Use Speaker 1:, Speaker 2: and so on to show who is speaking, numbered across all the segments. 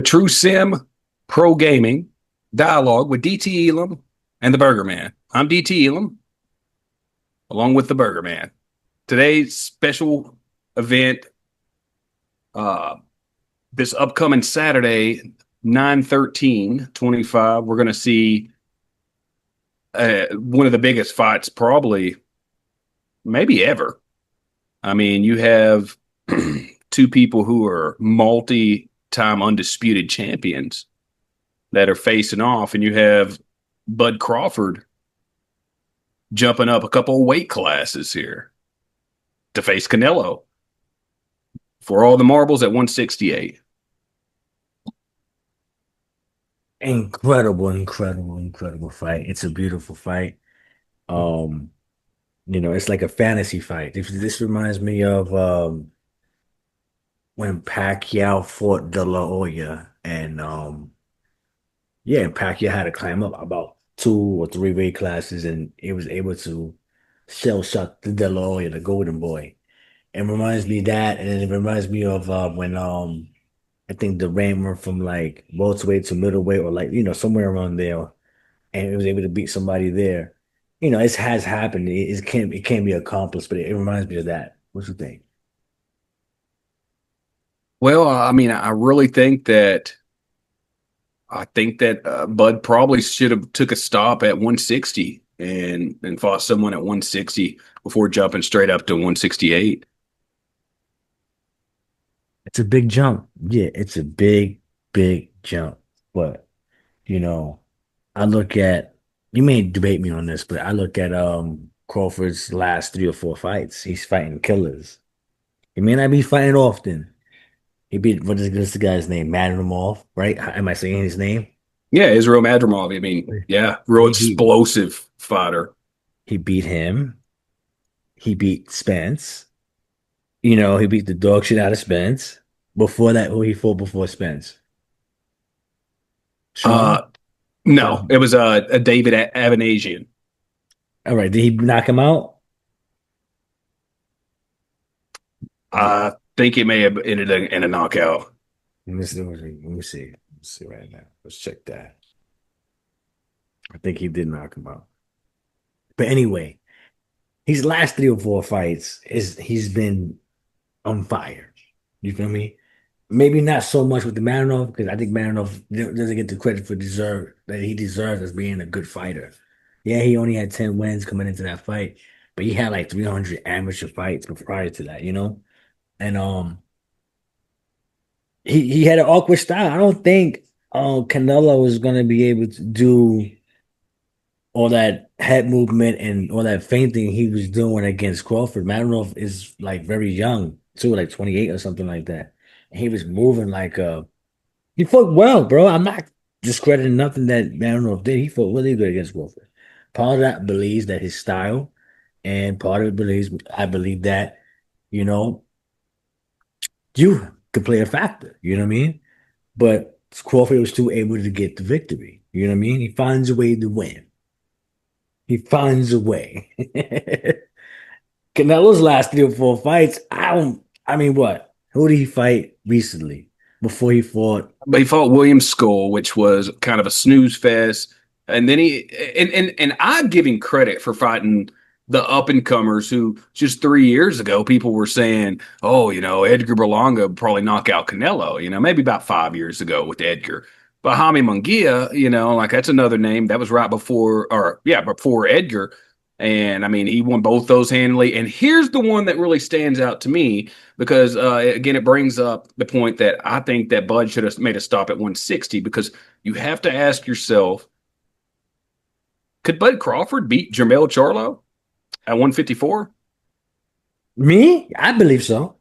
Speaker 1: True Sim Pro Gaming Dialogue with DT Elam and the Burger Man. I'm DT Elam, along with the Burger Man. Today's special event, uh, this upcoming Saturday, 9/13/25, we're going to see one of the biggest fights, probably, maybe ever. I mean, you have two people who are multi-time undisputed champions that are facing off, and you have Bud Crawford jumping up a couple of weight classes here to face Canelo for all the marbles at 168.
Speaker 2: Incredible fight. It's a beautiful fight. Um, it's like a fantasy fight. This reminds me of when Pacquiao fought De La Hoya, and yeah, and Pacquiao had to climb up about two or three weight classes, and he was able to shell shock the De La Hoya, the Golden Boy. It reminds me of that, and it reminds me of when I think the Ram went from like welterweight to middleweight, or like somewhere around there, and it was able to beat somebody there. It has happened. It can be accomplished, but it reminds me of that. What you think?
Speaker 1: Well, I mean, I think that Bud probably should have took a stop at 160 and fought someone at 160 before jumping straight up to 168.
Speaker 2: It's a big jump. Yeah, it's a big jump. But you know, I look at you may debate me on this, but I look at Crawford's last three or four fights. He's fighting killers. He may not be fighting often. He beat what's the guy's name? Madrimov, right? Am I saying his name?
Speaker 1: Yeah, Israel Madrimov. I mean, yeah, real
Speaker 2: He beat
Speaker 1: explosive fighter.
Speaker 2: he beat him. He beat Spence. He beat the dog shit out of Spence. Before that, who he fought before Spence?
Speaker 1: Uh,
Speaker 2: Sean?
Speaker 1: no,
Speaker 2: Sean.
Speaker 1: it was a David Avanasian.
Speaker 2: All right. Did he knock him out?
Speaker 1: I think it may have ended in a knockout.
Speaker 2: Let me see right now. Let's check that. I think he did knock him out. But anyway, his last three or four fights is he's been on fire. You feel me? Maybe not so much with the Marinov, because I think Marinov doesn't get the credit for deserve that he deserves as being a good fighter. Yeah, he only had 10 wins coming into that fight, but he had like 300 amateur fights prior to that. And he had an awkward style. I don't think Canelo is gonna be able to do all that head movement and all that feinting he was doing against Crawford. Marinov is like very young too, like 28 or something like that. And he was moving like he fought well, bro. I'm not discrediting nothing that Marinov did. He fought really good against Crawford. Part of that believes that his style, and part of it believes I believe that, you know, you could play a factor. You know what I mean? But Crawford was still able to get the victory. You know what I mean? He finds a way to win. He finds a way. Canelo's last three or four fights, I don't. I mean, what? Who did he fight recently before he fought?
Speaker 1: But he fought William Skull, which was kind of a snooze fest. And then and I'm giving credit for fighting the up and comers who just 3 years ago people were saying, oh, Edgar Berlanga would probably knock out Canelo. Maybe about 5 years ago with Edgar. But Jaime Munguia, like that's another name that was right before, or yeah, before Edgar. And I mean, he won both those handily. And here's the one that really stands out to me because, again, it brings up the point that I think that Bud should have made a stop at 160 because you have to ask yourself, could Bud Crawford beat Jermell Charlo at 154?
Speaker 2: Me? I believe so.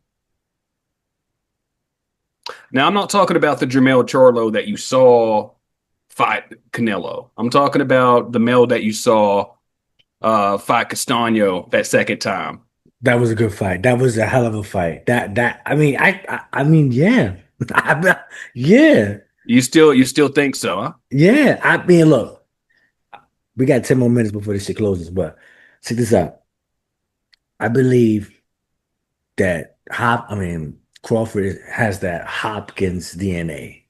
Speaker 1: Now, I'm not talking about the Jermell Charlo that you saw fight Canelo. I'm talking about the male that you saw fight Castano that second time.
Speaker 2: That was a good fight. That was a hell of a fight. I mean, I mean, yeah. Yeah.
Speaker 1: You still think so, huh?
Speaker 2: Yeah. I mean, look, we got 10 more minutes before this shit closes, but check this out. I believe that Crawford has that Hopkins DNA.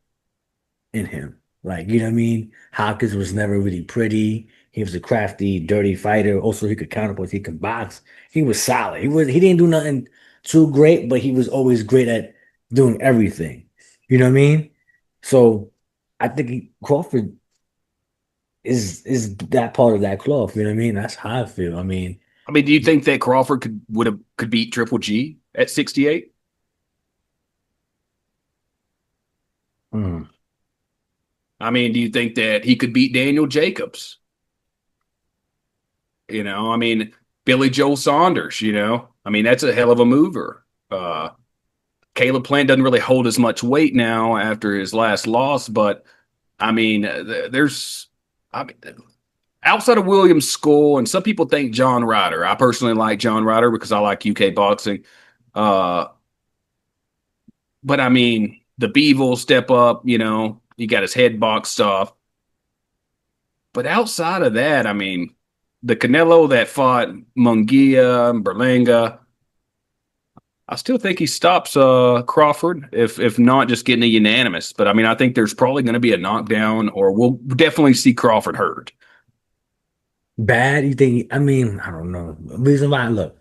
Speaker 2: in him. Like, you know what I mean? Hopkins was never really pretty. He was a crafty, dirty fighter. Also, he could counterpunch, he could box. He was solid. He didn't do nothing too great, but he was always great at doing everything. You know what I mean? So I think Crawford is that part of that cloth. You know what I mean? That's how I feel. I mean,
Speaker 1: I mean, do you think that Crawford could beat Triple G at 68?
Speaker 2: mm,
Speaker 1: I mean, do you think that he could beat Daniel Jacobs? I mean, Billy Joe Saunders, I mean, that's a hell of a mover. Caleb Plant doesn't really hold as much weight now after his last loss, but I mean, I mean, outside of William Skull, and some people think John Ryder. I personally like John Ryder because I like UK boxing. Uh, but I mean, the Beevil step up, he got his head boxed off. But outside of that, I mean, the Canelo that fought Munguia, Berlanga, I still think he stops Crawford, if not just getting a unanimous. But I mean, I think there's probably going to be a knockdown, or we'll definitely see Crawford hurt.
Speaker 2: bad. You think? I mean, I don't know. Reason why, look,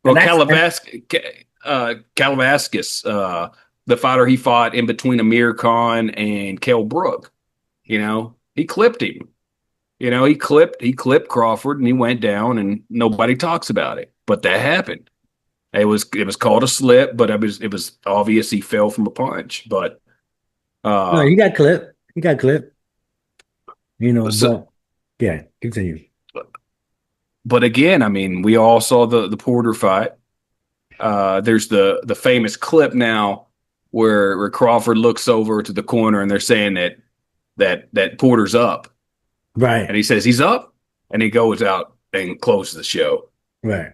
Speaker 1: Well,
Speaker 2: and that's
Speaker 1: Calabasas, the fighter he fought in between Amir Khan and Kell Brook, he clipped him. He clipped Crawford, and he went down, and nobody talks about it. But that happened. It was called a slip, but it was obvious he fell from a punch. But
Speaker 2: no.
Speaker 1: uh,
Speaker 2: He got clipped. He got clipped.
Speaker 1: so,
Speaker 2: But yeah, continue.
Speaker 1: but again, I mean, we all saw the Porter fight. There's the famous clip now where Crawford looks over to the corner, and they're saying that Porter's up, and
Speaker 2: Right,
Speaker 1: he says he's up, and he goes out and closes the show.
Speaker 2: right.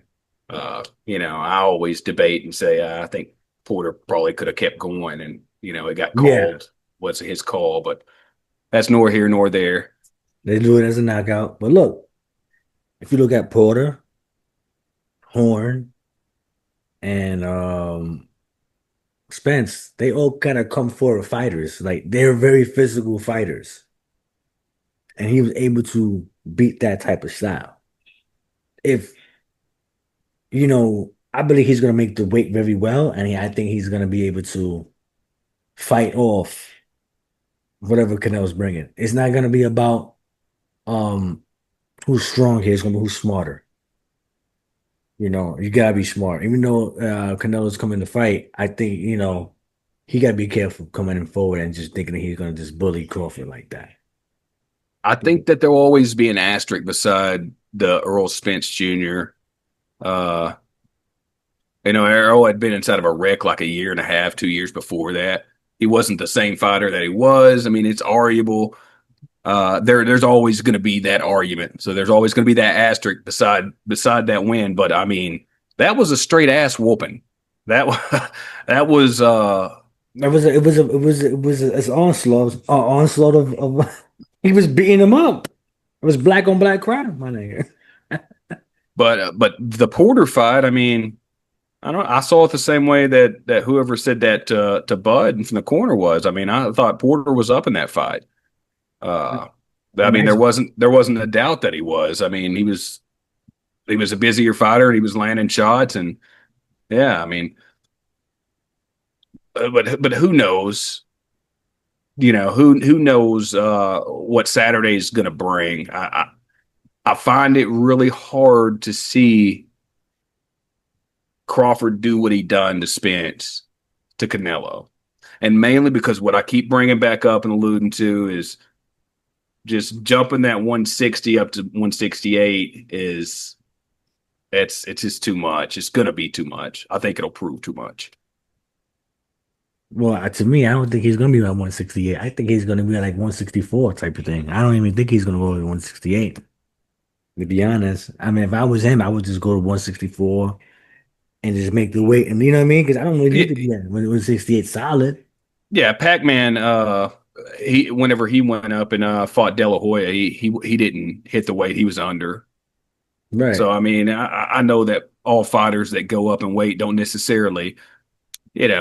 Speaker 1: I always debate and say I think Porter probably could have kept going, and it got
Speaker 2: Yeah,
Speaker 1: called. What's his call? But that's nor here nor there.
Speaker 2: they do it as a knockout. But look, if you look at Porter, Horn, and Spence, they all kind of come forward fighters. Like they're very physical fighters, and he was able to beat that type of style. If I believe he's going to make the weight very well, and I think he's going to be able to fight off whatever Canelo's bringing. It's not going to be about um who's strong here. It's going to be who's smarter. You gotta be smart. Even though Canelo's coming to fight, I think he gotta be careful coming in forward and just thinking that he's going to just bully Crawford like that.
Speaker 1: I think that there'll always be an asterisk beside the Earl Spence Jr. Uh, Earl had been inside of a wreck like a year and a half, 2 years before that. He wasn't the same fighter that he was. I mean, it's arguable. There's always going to be that argument. So there's always going to be that asterisk beside that win. But I mean, that was a straight ass whooping. That that was
Speaker 2: It's onslaught of he was beating him up. It was black on black crime, my nigga.
Speaker 1: but the Porter fight. I mean, I don't. I saw it the same way that whoever said that to Bud from the corner was. I mean, I thought Porter was up in that fight. Uh, I
Speaker 2: And
Speaker 1: mean,
Speaker 2: that's
Speaker 1: there wasn't a doubt that he was. I mean, he was a busier fighter, and he was landing shots, and yeah, I mean, but who knows? Who knows what Saturday's going to bring? I find it really hard to see Crawford do what he done to Spence to Canelo, and mainly because what I keep bringing back up and alluding to is just jumping that 160 up to 168 is it's just too much. It's gonna be too much. I think it'll prove too much.
Speaker 2: well, to me, I don't think he's gonna be like 168. I think he's gonna be like 164 type of thing. I don't even think he's gonna go to 168. To be honest, I mean, if I was him, I would just go to 164 and just make the weight. And you know what I mean? Because I don't really need
Speaker 1: Yeah,
Speaker 2: to be at 168 solid.
Speaker 1: yeah, Pac-Man. He whenever he went up and fought De La Hoya, he didn't hit the weight he was under. So
Speaker 2: Right.
Speaker 1: I mean, I know that all fighters that go up in weight don't necessarily,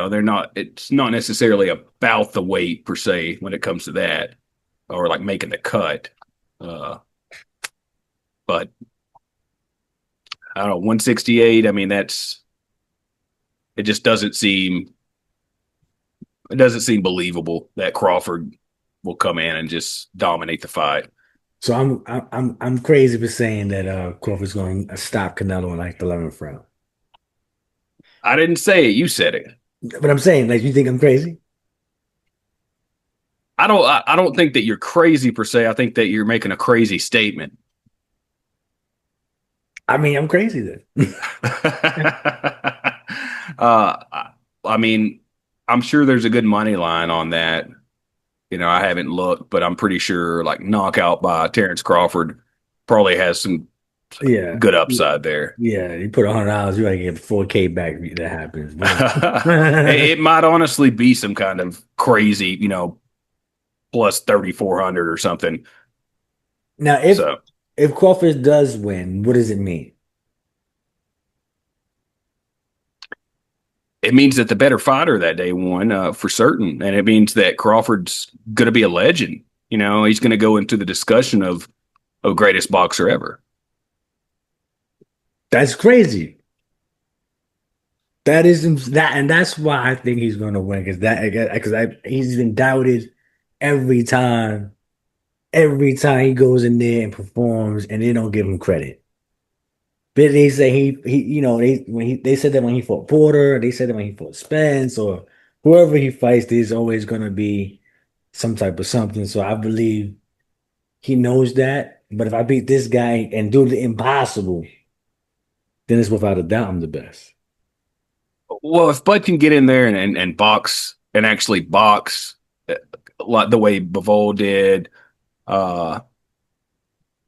Speaker 1: they're not. It's not necessarily about the weight per se when it comes to that, or like making the cut. Uh, but I don't know, 168. I mean, it just doesn't seem believable that Crawford will come in and just dominate the fight.
Speaker 2: So I'm crazy for saying that Crawford's going to stop Canelo in like the 11th round.
Speaker 1: I didn't say it. You said it.
Speaker 2: But I'm saying, like, you think I'm crazy?
Speaker 1: I don't think that you're crazy per se. I think that you're making a crazy statement.
Speaker 2: I mean, I'm crazy then.
Speaker 1: I mean, I'm sure there's a good money line on that. I haven't looked, but I'm pretty sure like knockout by Terrence Crawford probably has some
Speaker 2: Yeah.
Speaker 1: good upside there.
Speaker 2: Yeah, you put $100, you gotta get 4K back if that happens. Boom.
Speaker 1: It might honestly be some kind of crazy, plus 3,400 or something.
Speaker 2: Now,
Speaker 1: So
Speaker 2: if Crawford does win, what does it mean?
Speaker 1: it means that the better fighter that day won for certain, and it means that Crawford's going to be a legend. He's going to go into the discussion of greatest boxer ever.
Speaker 2: That's crazy. That is that, and that's why I think he's going to win because he's been doubted every time. Every time he goes in there and performs, and they don't give him credit. But they say he they said that when he fought Porter, they said that when he fought Spence or whoever he fights, there's always going to be some type of something. So I believe he knows that. But if I beat this guy and do the impossible, then it's without a doubt I'm the best.
Speaker 1: Well, if Bud can get in there and box and actually box like the way Bivol did, uh,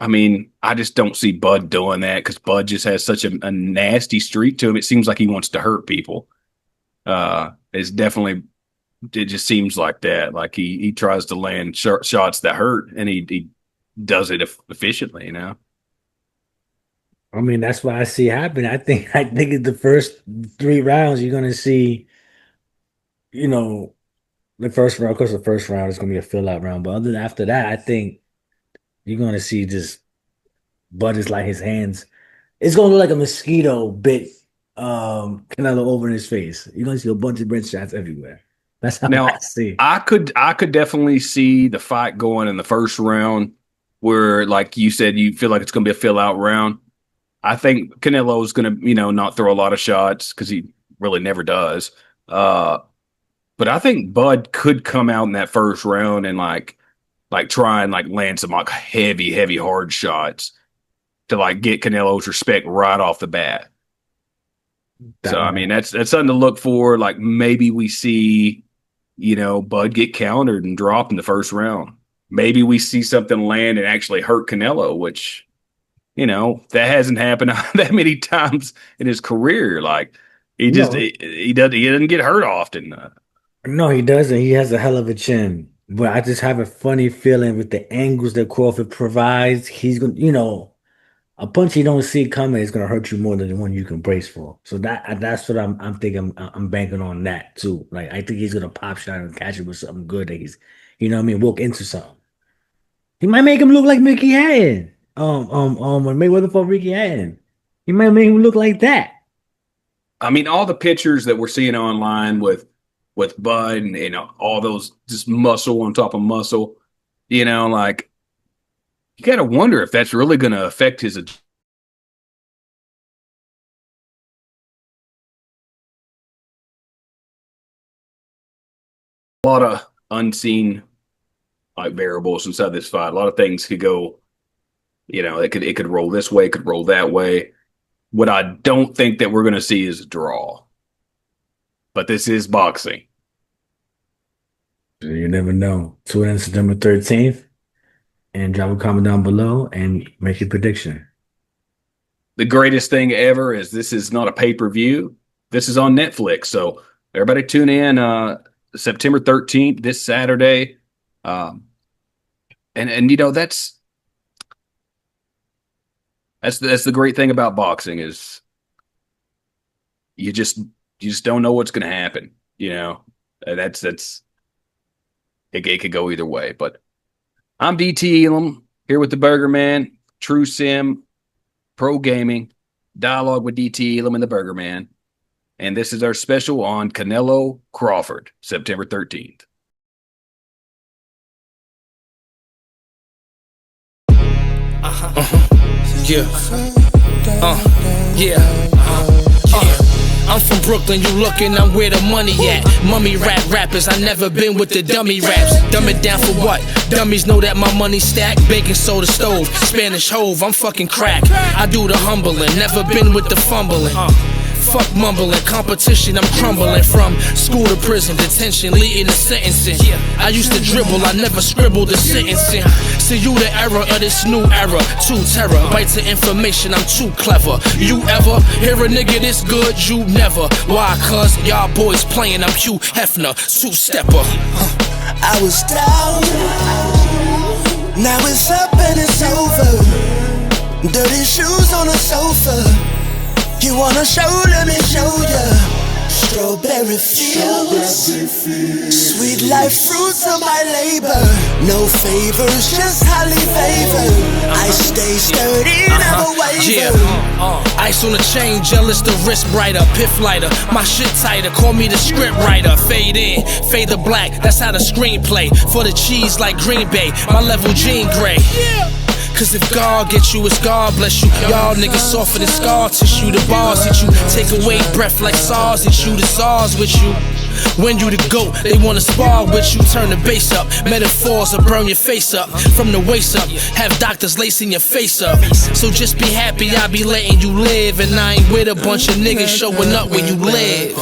Speaker 1: I mean, I just don't see Bud doing that because Bud just has such a nasty streak to him. It seems like he wants to hurt people. It just seems like that. Like he tries to land shots that hurt, and he does it efficiently.
Speaker 2: I mean, that's why I see it happen. I think in the first 3 rounds, you're gonna see, you know, the first round, of course, the first round is gonna be a fill out round. But other than after that, I think you're gonna see just Bud is like his hands. It's gonna look like a mosquito bit Canelo over in his face. You're gonna see a bunch of red shots everywhere. That's how I
Speaker 1: Now,
Speaker 2: see.
Speaker 1: I could definitely see the fight going in the first round, where like you said, you feel like it's going to be a fill out round. I think Canelo is going to not throw a lot of shots because he really never does. Uh, but I think Bud could come out in that first round and like try and like land some like heavy hard shots to like get Canelo's respect right off the bat. So
Speaker 2: That
Speaker 1: I mean
Speaker 2: might.
Speaker 1: that's something to look for. Like maybe we see, Bud get countered and drop in the first round. Maybe we see something land and actually hurt Canelo, which that hasn't happened that many times in his career. Like
Speaker 2: No,
Speaker 1: he doesn't get hurt often.
Speaker 2: no, he doesn't. He has a hell of a chin. But I just have a funny feeling with the angles that Crawford provides, he's gonna, a punch you don't see coming is gonna hurt you more than the one you can brace for. So that's what I'm thinking. I'm banking on that too. Like I think he's gonna pop shot and catch it with something good that he's, you know what I mean, walk into something. He might make him look like Mickey Hatton. When Mayweather fought Ricky Hatton, he might make him look like that.
Speaker 1: I mean, all the pictures that we're seeing online with Bud and all those just muscle on top of muscle, like you got to wonder if that's really going to affect his a lot of unseen like variables inside this fight. A lot of things could go, it could roll this way, it could roll that way. What I don't think that we're going to see is a draw, but this is boxing.
Speaker 2: You never know. Tune in September 13th and drop a comment down below and make your prediction.
Speaker 1: The greatest thing ever is this is not a pay per view. This is on Netflix. So everybody tune in September 13th, this Saturday. Um, and that's the great thing about boxing is you just don't know what's going to happen. You know, that's it could go either way. But I'm DT Elam here with the Burger Man, True Sim, Pro Gaming, Dialogue with DT Elam and the Burger Man. And this is our special on Canelo Crawford, September 13th.
Speaker 3: I'm from Brooklyn, you looking, I'm where the money at. Mummy rap rappers, I never been with the dummy raps. Dumb it down for what? Dummies know that my money stacked. Baking soda stove, Spanish hove, I'm fucking crack. I do the humbling, never been with the fumbling. Fuck mumbling, competition, I'm crumbling. From school to prison, detention, leading to sentencing. I used to dribble, I never scribbled the sentencing. See you the era of this new era. Too terror, bites of information, I'm too clever. You ever hear a nigga this good? You never. Why? Cause y'all boys playing, I'm Hugh Hefner, two-stepper.
Speaker 4: I was down, now it's up and it's over. Dirty shoes on the sofa. You wanna show, let me show ya. Strawberry fields, sweet life fruits of my labor. No favors, just highly favored. I stay sturdy, never waver.
Speaker 3: Ice on the chain, jealous the wrist brighter. Piff lighter, my shit tighter. Call me the script writer. Fade in, fade to black. That's how the screenplay. For the cheese like Green Bay, my level Jean Grey. Cause if God gets you, it's God bless you. Y'all niggas softer than scar tissue. The bars hit you, take away breath like SARS hit you. The SARS with you. When you the GOAT, they wanna spar with you. Turn the bass up, metaphors will burn your face up. From the waist up, have doctors lacing your face up. So just be happy I be letting you live. And I ain't with a bunch of niggas showing up where you live.